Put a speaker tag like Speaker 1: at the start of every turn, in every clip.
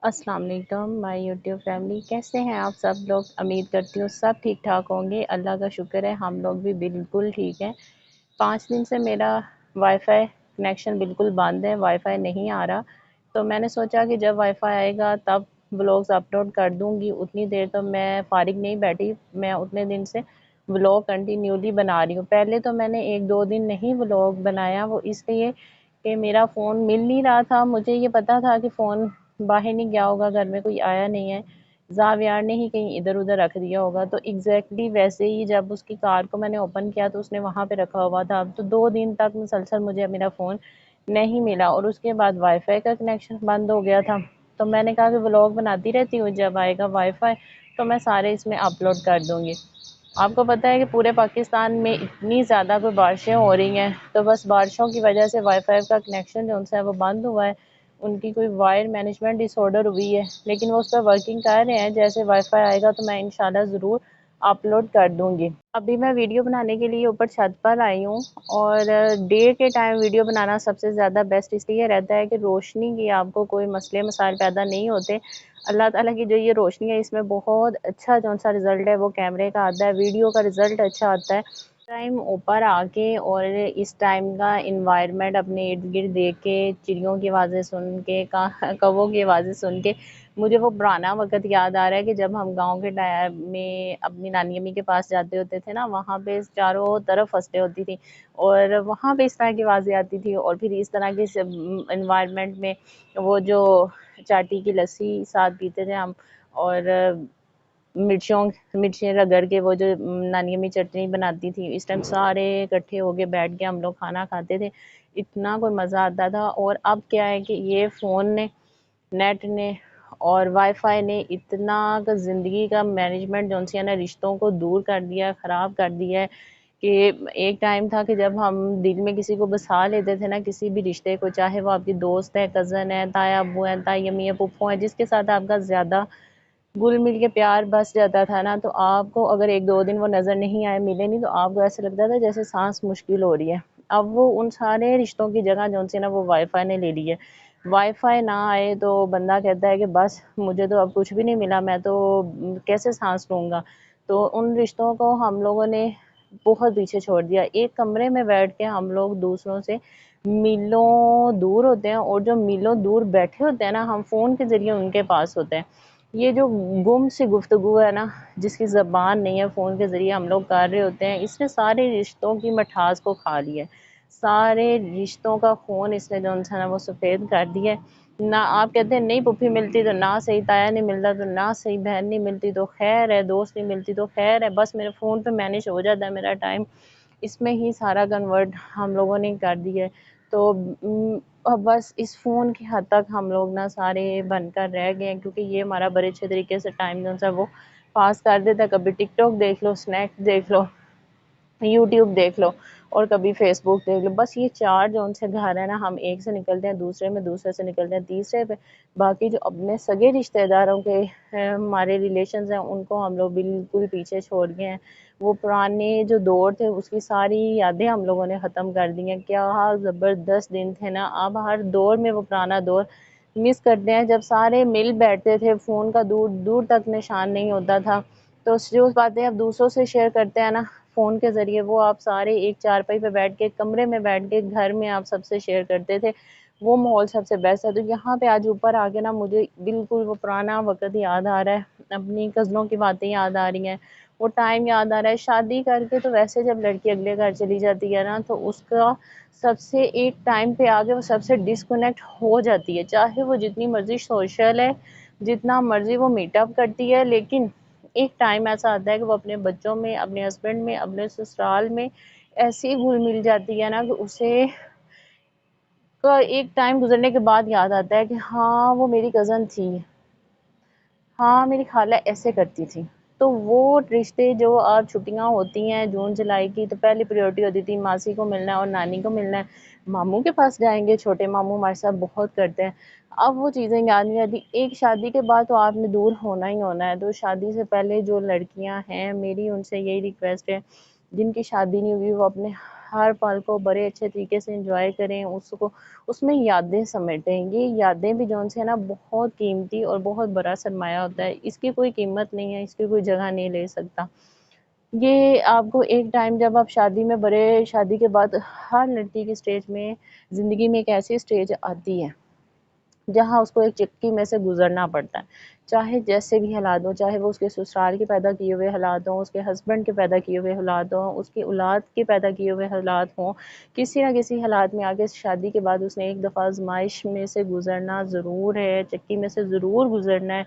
Speaker 1: अस्सलाम वालेकुम my YouTube family, कैसे हैं आप सब लोग। उम्मीद करती हूँ सब ठीक ठाक होंगे। अल्लाह का शुक्र है हम लोग भी बिल्कुल ठीक हैं। 5 दिन से मेरा वाईफाई कनेक्शन बिल्कुल बंद है, वाईफाई नहीं आ रहा। तो मैंने सोचा कि जब वाईफाई आएगा तब व्लॉग्स अपलोड कर दूँगी। उतनी देर तो मैं फारिग नहीं बैठी, मैं उतने दिन से व्लॉग कंटिन्यूली बना रही हूँ। पहले तो मैंने 1-2 दिन नहीं व्लॉग बनाया, वो इसलिए कि मेरा फ़ोन मिल नहीं रहा था। मुझे ये पता था कि फ़ोन बाहर नहीं गया होगा, घर में कोई आया नहीं है, ज़ावियार ने ही कहीं इधर-उधर रख दिया होगा। तो एग्ज़ैक्टली वैसे ही जब उसकी कार को मैंने ओपन किया तो उसने वहाँ पे रखा हुआ था। तो 2 दिन तक मुसलसल मुझे मेरा फ़ोन नहीं मिला और उसके बाद वाईफ़ाई का कनेक्शन बंद हो गया था। तो मैंने कहा कि व्लॉग बनाती रहती हूँ, जब आएगा वाईफ़ाई तो मैं सारे इसमें अपलोड कर दूँगी। आपको पता है कि पूरे पाकिस्तान में इतनी ज़्यादा कोई बारिशें हो रही हैं, तो बस बारिशों की वजह से वाईफाई का कनेक्शन जो उनसे है वो बंद हुआ है। उनकी कोई वायर मैनेजमेंट डिसऑर्डर हुई है, लेकिन वो उस पर वर्किंग कर रहे हैं। जैसे वाईफाई आएगा तो मैं इंशाल्लाह ज़रूर अपलोड कर दूंगी। अभी मैं वीडियो बनाने के लिए ऊपर छत पर आई हूँ और डे के टाइम वीडियो बनाना सबसे ज़्यादा बेस्ट इसलिए रहता है कि रोशनी की आपको कोई मसले मसाइल पैदा नहीं होते। अल्लाह ताला की जो ये रोशनी है इसमें बहुत अच्छा जो सा रिज़ल्ट है वो कैमरे का आता है, वीडियो का रिज़ल्ट अच्छा आता है। टाइम ऊपर आके और इस टाइम का इन्वायरमेंट अपने इर्द गिर्द देख के, चिड़ियों की आवाज़ें सुन के, कौवों की आवाज़ें सुन के मुझे वो पुराना वक़्त याद आ रहा है कि जब हम गाँव के टाइम में अपनी नानी अम्मी के पास जाते होते थे ना, वहाँ पे चारों तरफ फसलें होती थी और वहाँ पे इस तरह की आवाज़ें आती थी और फिर इस तरह के इन्वायरमेंट में वो जो चाटी की लस्सी साथ पीते थे हम और मिर्चें रगड़ के वो जो नानी अम्मी चटनी बनाती थी, इस टाइम सारे इकट्ठे होके बैठ के हम लोग खाना खाते थे। इतना कोई मज़ा आता था। और अब क्या है कि ये फ़ोन ने, नेट ने और वाईफाई ने इतना ज़िंदगी का मैनेजमेंट जो है ना रिश्तों को दूर कर दिया, ख़राब कर दिया है कि एक टाइम था कि जब हम दिल में किसी को बसा लेते थे ना, किसी भी रिश्ते को, चाहे वो आपकी दोस्त है, कज़न है, ताया अब्बू है, ताई अम्मी है, फूफो है, जिसके साथ आपका ज़्यादा घुल मिल के प्यार बस जाता था ना, तो आपको अगर 1-2 दिन वो नज़र नहीं आए, मिले नहीं, तो आपको ऐसा लगता था जैसे सांस मुश्किल हो रही है। अब वो उन सारे रिश्तों की जगह जो सी ना वो वाईफाई ने ले ली है। वाईफाई ना आए तो बंदा कहता है कि बस मुझे तो अब कुछ भी नहीं मिला, मैं तो कैसे सांस लूँगा। तो उन रिश्तों को हम लोगों ने बहुत पीछे छोड़ दिया। एक कमरे में बैठ के हम लोग दूसरों से मीलों दूर होते हैं और जो मीलों दूर बैठे होते हैं ना, हम फ़ोन के ज़रिए उनके पास होते हैं। ये जो गुम सी गुफ्तगू है ना, जिसकी ज़बान नहीं है, फ़ोन के ज़रिए हम लोग कर रहे होते हैं, इसने सारे रिश्तों की मिठास को खा लिया है। सारे रिश्तों का फ़ोन इसने जो है ना वो सफ़ेद कर दिया है। ना आप कहते हैं नहीं पुप्पी मिलती तो ना सही, ताया नहीं मिलता तो ना सही, बहन नहीं मिलती तो खैर है, दोस्त नहीं मिलती तो खैर है, बस मेरे फ़ोन पे मैनेज हो जाता है मेरा टाइम। इसमें ही सारा कन्वर्ट हम लोगों ने कर दिया है। तो अब बस इस फ़ोन की हद तक हम लोग ना सारे बनकर रह गए हैं, क्योंकि ये हमारा बड़े अच्छे तरीके से टाइम जो सा वो पास कर देता है। कभी टिकटॉक देख लो, स्नैक्स देख लो, यूट्यूब देख लो और कभी फेसबुक देख लो। बस ये 4 जो उनसे घर है ना, हम एक से निकलते हैं दूसरे में, दूसरे से निकलते हैं तीसरे पे। बाकी जो अपने सगे रिश्तेदारों के हमारे रिलेशंस हैं उनको हम लोग बिल्कुल पीछे छोड़ गए हैं। वो पुराने जो दौर थे उसकी सारी यादें हम लोगों ने ख़त्म कर दी हैं। क्या ज़बरदस्त दिन थे ना। अब हर दौर में वो पुराना दौर मिस करते हैं जब सारे मिल बैठते थे, फ़ोन का दूर दूर तक निशान नहीं होता था। तो जो बातें आप दूसरों से शेयर करते हैं ना फ़ोन के ज़रिए, वो आप सारे एक चारपाई पे बैठ के, कमरे में बैठ के, घर में आप सबसे शेयर करते थे। वो माहौल सबसे बेस्ट है। तो यहाँ पे आज ऊपर आके ना मुझे बिल्कुल वो पुराना वक़्त याद आ रहा है, अपनी कज़नों की बातें याद आ रही हैं, वो टाइम याद आ रहा है। शादी करके तो वैसे जब लड़की अगले घर चली जाती है ना, तो उसका सबसे एक टाइम पे आके वो सबसे डिस्कनेक्ट हो जाती है। चाहे वो जितनी मर्ज़ी सोशल है, जितना मर्ज़ी वो मीटअप करती है, लेकिन एक टाइम ऐसा आता है कि वो अपने बच्चों में, अपने हस्बैंड में, अपने ससुराल में ऐसी घुल-मिल जाती है ना कि उसे का एक टाइम गुज़रने के बाद याद आता है कि हाँ, वो मेरी कज़न थी। हाँ, मेरी खाला ऐसे करती थी। तो वो रिश्ते जो अब छुट्टियाँ होती हैं जून जुलाई की, तो पहली प्रायोरिटी होती थी मासी को मिलना है और नानी को मिलना है। मामू के पास जाएँगे, छोटे मामू हमारे साथ बहुत करते हैं। अब वो चीज़ें याद नहीं आती। एक शादी के बाद तो आपने दूर होना ही होना है। तो शादी से पहले जो लड़कियाँ हैं, मेरी उनसे यही रिक्वेस्ट है, जिनकी शादी नहीं हुई वो अपने हर पल को बड़े अच्छे तरीके से एंजॉय करें, उसको उसमें यादें समेटें। ये यादें भी जो है ना बहुत कीमती और बहुत बड़ा सरमाया होता है, इसकी कोई कीमत नहीं है, इसकी कोई जगह नहीं ले सकता। ये आपको एक टाइम जब आप शादी में बड़े शादी के बाद हर लड़की की स्टेज में ज़िंदगी में एक ऐसी स्टेज आती है जहाँ उसको एक चक्की में से गुजरना पड़ता है, चाहे जैसे भी हालात हों, चाहे वो उसके ससुराल के पैदा किए हुए हालात हों, उसके हस्बैंड के पैदा किए हुए हालात हों, उसकी औलाद के पैदा किए हुए हालात हों, किसी न किसी हालात में आके शादी के बाद उसने एक दफ़ा आजमाइश में से गुजरना ज़रूर है, चक्की में से ज़रूर गुजरना है।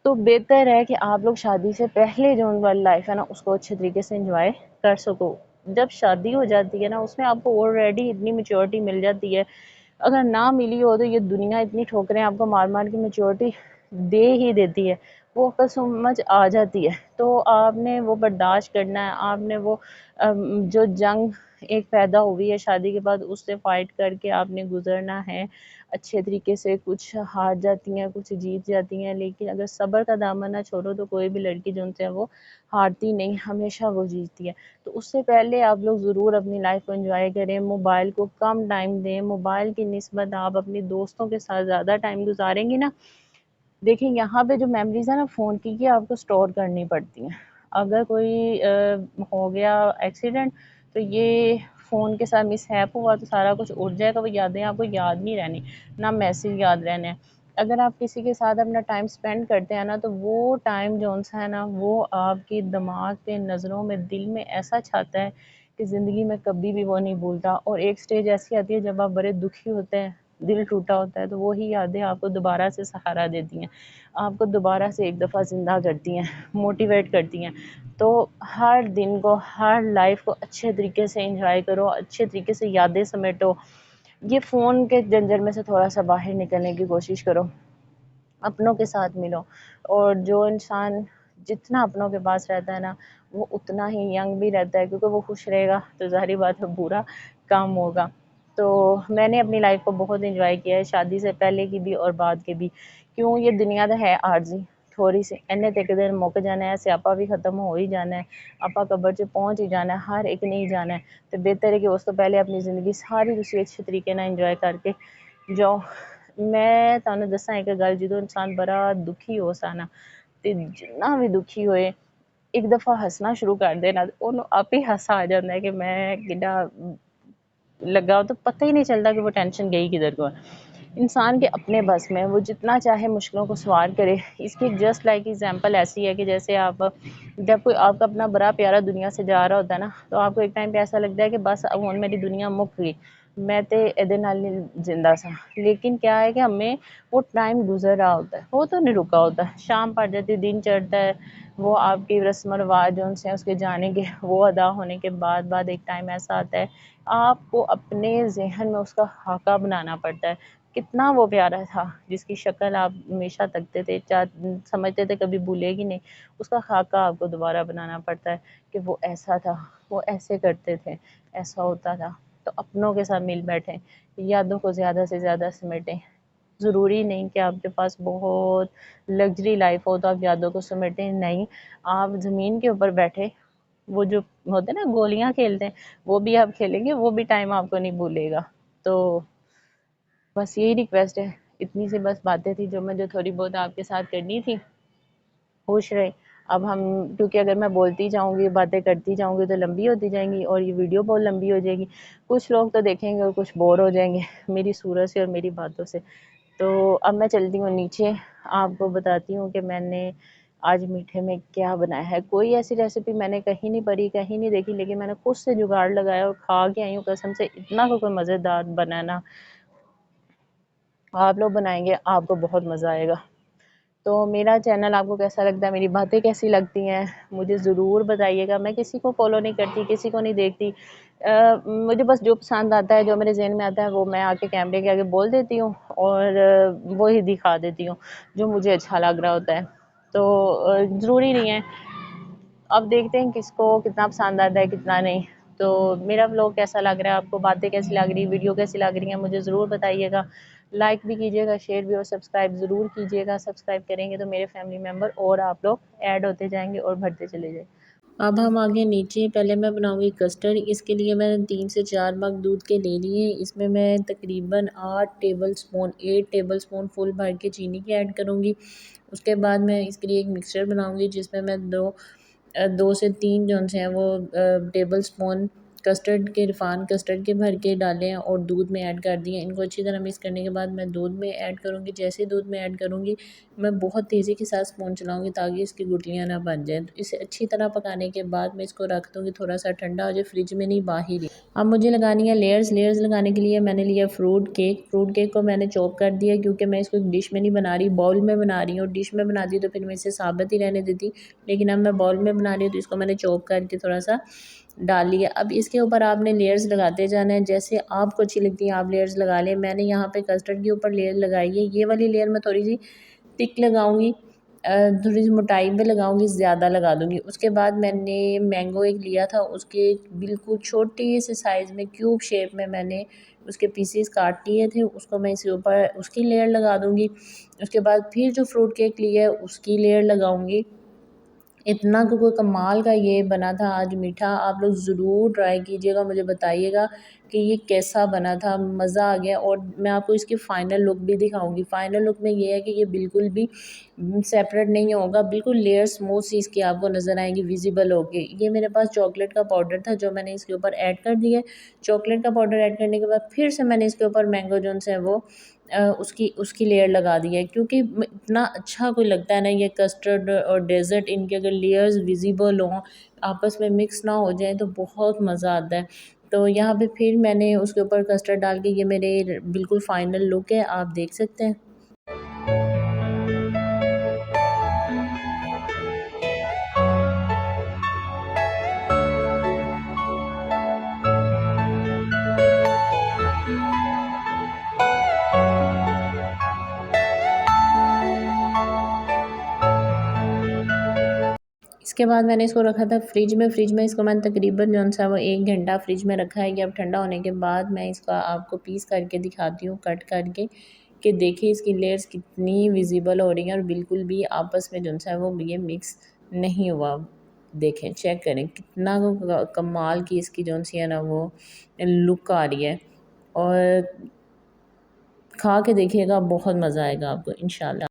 Speaker 1: तो बेहतर है कि आप लोग शादी से पहले जो वाली लाइफ है ना उसको अच्छे तरीके से एंजॉय कर सको। जब शादी हो जाती है ना उसमें आपको ऑलरेडी इतनी मैच्योरिटी मिल जाती है, अगर ना मिली हो तो ये दुनिया इतनी ठोकरें आपको मार मार के मैच्योरिटी दे ही देती है, वो अक्ल समझ आ जाती है। तो आपने वो बर्दाश्त करना है, आपने वो जो जंग एक पैदा हुई है शादी के बाद उससे फाइट करके आपने गुजरना है अच्छे तरीके से। कुछ हार जाती हैं, कुछ जीत जाती हैं, लेकिन अगर सब्र का दामन ना छोड़ो तो कोई भी लड़की जो है वो हारती नहीं, हमेशा वो जीतती है। तो उससे पहले आप लोग ज़रूर अपनी लाइफ को एंजॉय करें, मोबाइल को कम टाइम दें, मोबाइल की निस्बत आप अपने दोस्तों के साथ ज़्यादा टाइम गुजारेंगी ना, देखिए यहाँ पे जो मेमोरीज है ना फ़ोन की ये आपको स्टोर करनी पड़ती हैं। अगर कोई हो गया एक्सीडेंट तो ये फ़ोन के साथ मिसहैप हुआ तो सारा कुछ उड़ जाएगा, वो यादें आपको याद नहीं रहनी, ना मैसेज याद रहने हैं। अगर आप किसी के साथ अपना टाइम स्पेंड करते हैं ना तो वो टाइम जो है ना वो आपके दिमाग पे, नज़रों में, दिल में ऐसा छाता है कि ज़िंदगी में कभी भी वो नहीं भूलता। और एक स्टेज ऐसी आती है जब आप बड़े दुखी होते हैं, दिल टूटा होता है, तो वही यादें आपको दोबारा से सहारा देती हैं, आपको दोबारा से एक दफ़ा ज़िंदा करती हैं, मोटिवेट करती हैं। तो हर दिन को, हर लाइफ को अच्छे तरीके से एंजॉय करो, अच्छे तरीके से यादें समेटो। ये फ़ोन के जंजर में से थोड़ा सा बाहर निकलने की कोशिश करो, अपनों के साथ मिलो। और जो इंसान जितना अपनों के पास रहता है ना वो उतना ही यंग भी रहता है, क्योंकि वो खुश रहेगा तो ज़ाहिर बात है बुरा काम होगा। तो मैंने अपनी लाइफ को बहुत एंजॉय किया है, शादी से पहले की भी और बाद के भी। क्यों, ये दुनिया तो है आर्जी थोड़ी सी, इन्हें तो एक दिन मुक जाना है, स्यापा भी खत्म हो ही जाना है, आपा कबर च पहुँच ही जाना है, हर एक नहीं जाना है। तो बेहतर है कि उस तो पहले अपनी ज़िंदगी सारी तुसी अच्छे तरीके नाल एंजॉय करके जाओ। मैं तुहानू दस्सां एक गल, जो इंसान बड़ा दुखी हो सा ना ते जिन्ना भी दुखी होए एक दफ़ा हसना शुरू कर दे ना ओनू आपे हासा आ जाता है कि मैं किड्डा लगा, तो पता ही नहीं चलता कि वो टेंशन गई किधर को है। इंसान के अपने बस में, वो जितना चाहे मुश्किलों को सवार करे। इसकी जस्ट लाइक एग्जांपल ऐसी है कि जैसे आप जब कोई आपका अपना बड़ा प्यारा दुनिया से जा रहा होता है ना तो आपको एक टाइम पे ऐसा लगता है कि बस अब हुण मेरी दुनिया मुक गई, मैं तो इहदे नाल नहीं जिंदा सा। लेकिन क्या है कि हमें वो टाइम गुजर रहा होता है, वो तो नहीं रुका होता। शाम पड़ जाती है, दिन चढ़ता है, वो आपकी रस्म रिवाज जो हैं उसके जाने के वो अदा होने के बाद एक टाइम ऐसा आता है आपको अपने ज़हन में उसका खाका बनाना पड़ता है। कितना वो प्यारा था जिसकी शक्ल आप हमेशा तकते थे, समझते थे कभी भूलेगी नहीं, उसका खाका आपको दोबारा बनाना पड़ता है कि वो ऐसा था, वो ऐसे करते थे, ऐसा होता था। तो अपनों के साथ मिल बैठें, यादों को ज़्यादा से ज़्यादा समेटें। ज़रूरी नहीं कि आपके पास बहुत लग्जरी लाइफ हो तो आप यादों को समेटें, नहीं। आप ज़मीन के ऊपर बैठे, वो जो होते हैं ना गोलियां खेलते हैं, वो भी आप खेलेंगे, वो भी टाइम आपको नहीं भूलेगा। तो बस यही रिक्वेस्ट है, इतनी सी बस बातें थी जो मुझे थोड़ी बहुत आपके साथ करनी थी। खुश रहे। अब हम, क्योंकि अगर मैं बोलती जाऊंगी, बातें करती जाऊंगी तो लंबी होती जाएंगी और ये वीडियो बहुत लंबी हो जाएगी। कुछ लोग तो देखेंगे और कुछ बोर हो जाएंगे मेरी सूरत से और मेरी बातों से। तो अब मैं चलती हूँ नीचे, आपको बताती हूँ कि मैंने आज मीठे में क्या बनाया है। कोई ऐसी रेसिपी मैंने कहीं नहीं पढ़ी, कहीं नहीं देखी, लेकिन मैंने खुद से जुगाड़ लगाया और खा के आई हूँ कसम से। इतना कोई मज़ेदार बनाना आप लोग बनाएंगे, आपको बहुत मज़ा आएगा। तो मेरा चैनल आपको कैसा लगता है, मेरी बातें कैसी लगती हैं, मुझे ज़रूर बताइएगा। मैं किसी को फॉलो नहीं करती, किसी को नहीं देखती। मुझे बस जो पसंद आता है, जो मेरे ज़हन में आता है, वो मैं आके कैमरे के आगे बोल देती हूँ और वो ही दिखा देती हूँ जो मुझे अच्छा लग रहा होता है। तो ज़रूरी नहीं है, अब देखते हैं किसको कितना पसंद आता है कितना नहीं। तो मेरा व्लॉग कैसा लग रहा है आपको, बातें कैसी लग रही, वीडियो कैसी लग रही है, मुझे ज़रूर बताइएगा। लाइक भी कीजिएगा, शेयर भी और सब्सक्राइब ज़रूर कीजिएगा। सब्सक्राइब करेंगे तो मेरे फैमिली मेम्बर और आप लोग ऐड होते जाएंगे और बढ़ते चले जाएंगे। अब हम आगे नीचे, पहले मैं बनाऊंगी कस्टर्ड। इसके लिए मैंने 3 से 4 मग दूध के ले लिए। इसमें मैं तकरीबन 8 टेबल स्पून फुल भर के चीनी के ऐड करूँगी। उसके बाद मैं इसके लिए एक मिक्सचर बनाऊंगी जिसमें मैं 2 से 3 जो से हैं वो टेबल स्पून कस्टर्ड के, रिफान कस्टर्ड के भर के डाले हैं और दूध में ऐड कर दिए। इनको अच्छी तरह मिक्स करने के बाद मैं दूध में ऐड करूँगी। जैसे ही दूध में ऐड करूँगी मैं बहुत तेज़ी के साथ स्पून चलाऊँगी ताकि इसकी गुठलियाँ ना बन जाएँ। तो इसे अच्छी तरह पकाने के बाद मैं इसको रख दूँगी, थोड़ा सा ठंडा हो जाए, फ्रिज में नहीं बाहर ही। अब मुझे लगानी है लेयर्स। लेयर्स लगाने के लिए मैंने लिया फ्रूट केक। फ्रूट केक को मैंने चॉप कर दिया क्योंकि मैं इसको एक डिश में नहीं बना रही, बाउल में बना रही हूँ। डिश में बनाती तो फिर मैं इसे साबित ही रहने देती, लेकिन अब मैं बाउल में बना रही हूँ तो इसको मैंने चॉप करके थोड़ा सा डाल लिया। अब इसके ऊपर आपने लेयर्स लगाते जाना है, जैसे आपको अच्छी लगती है आप लेयर्स लगा लें। मैंने यहाँ पे कस्टर्ड के ऊपर लेयर लगाई है। ये वाली लेयर मैं थोड़ी सी थिक लगाऊंगी, थोड़ी सी मोटाई में लगाऊंगी, ज़्यादा लगा दूंगी। उसके बाद मैंने मैंगो एक लिया था, उसके बिल्कुल छोटे से साइज़ में क्यूब शेप में मैंने उसके पीसेस काट लिए थे। उसको मैं इसके ऊपर उसकी लेयर लगा दूंगी। उसके बाद फिर जो फ्रूट केक लिया है उसकी लेयर लगाऊंगी। इतना तो कोई कमाल का ये बना था आज मीठा। आप लोग ज़रूर ट्राई कीजिएगा, मुझे बताइएगा कि ये कैसा बना था। मज़ा आ गया। और मैं आपको इसकी फ़ाइनल लुक भी दिखाऊंगी। फ़ाइनल लुक में ये है कि ये बिल्कुल भी सेपरेट नहीं होगा, बिल्कुल लेयर स्मूथ सी इसकी आपको नज़र आएंगी, विजिबल होगी। ये मेरे पास चॉकलेट का पाउडर था जो मैंने इसके ऊपर ऐड कर दिया। चॉकलेट का पाउडर ऐड करने के बाद फिर से मैंने इसके ऊपर मैंगो जोन्स है वो उसकी उसकी लेयर लगा दी है, क्योंकि इतना अच्छा कोई लगता है ना ये कस्टर्ड और डेज़र्ट, इनके अगर लेयर्स विजिबल हों, आपस में मिक्स ना हो जाए तो बहुत मज़ा आता है। तो यहाँ पे फिर मैंने उसके ऊपर कस्टर्ड डाल के, ये मेरे बिल्कुल फ़ाइनल लुक है, आप देख सकते हैं। इसके बाद मैंने इसको रखा था फ्रिज में। फ्रिज में इसको मैंने तकरीबन जो सा वो 1 घंटा फ्रिज में रखा है। कि अब ठंडा होने के बाद मैं इसका आपको पीस करके दिखाती हूँ, कट करके, कि देखिए इसकी लेयर्स कितनी विजिबल हो रही हैं और बिल्कुल भी आपस में जो सा है वो ये मिक्स नहीं हुआ। देखें, चेक करें कितना कमाल की इसकी जो सी है ना वो लुक आ रही है। और खा के देखिएगा, बहुत मज़ा आएगा आपको इंशाल्लाह।